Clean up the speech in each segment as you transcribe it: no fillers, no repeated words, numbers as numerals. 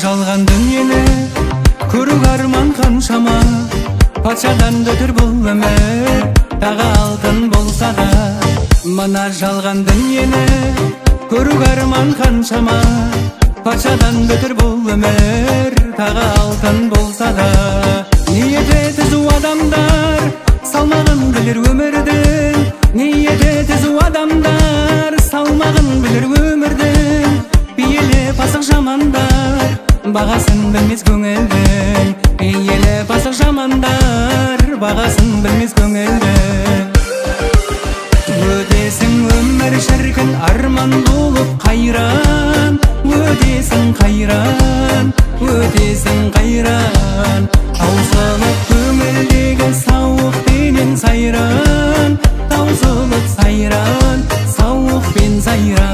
жалған дүниені көру арман қаншама, патшадан өтер бұл өмір тағы алтын болса да. Мына жалған дүниені көру арман қаншама, патшадан өтер бұл өмір тағы алтын болса да. Ниеті түзу адамдар салмағын білер өмірдің, ниеті түзу адамдар салмағын білер өмірдің. Бейелі пасық жамандар бағасын білмес көңілдің, бейелі пасық жамандар бағасын білмес көңілдің. Өтесің өмір шіркін арман болып қайран, өтесің қайран, өтесің қайран. Таусылып көңілдегі сауық пенен сайран, таусылып сайран, сауық пен сайран.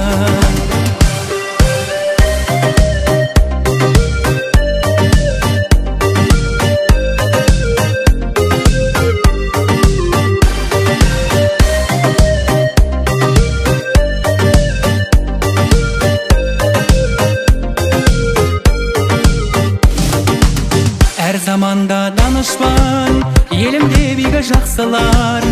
Әр заманда данышпан, елімде бигі жақсылар,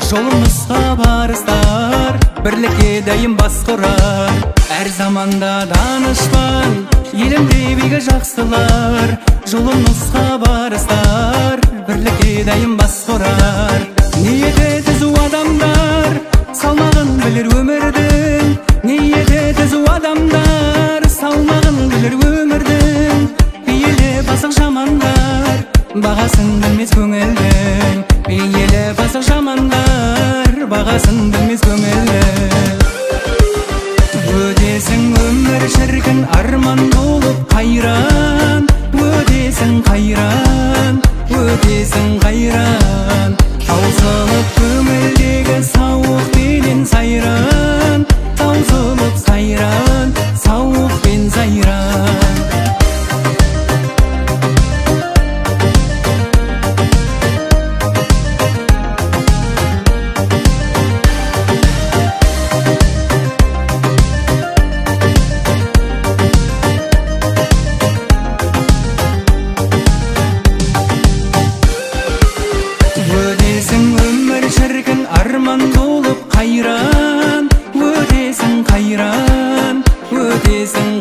жолымызға барыстар, бірлікке дайым бас құрар. Әр заманда данышпан, елімде бигі жақсылар, жолымызға барыстар, бірлікке дайым бас құрар. Ниеті түзу адамдар салмағын білер өмірдің, ниеті түзу адамдар салмағын білер өмірдің. Бейелі пасық жамандар бағасын білмес көңілдің, бейелі пасық жамандар бағасын білмес көңілдің. Өтесің өмір шіркін арман болып қайран, өтесің қайран, өтесің қайран. Таусылып көңілдегі сауық пенен сайран, таусылып сайран, сауық пен сайран. Өтесің өмір шіркін арман болып қайран, өтесің қайран, өтесің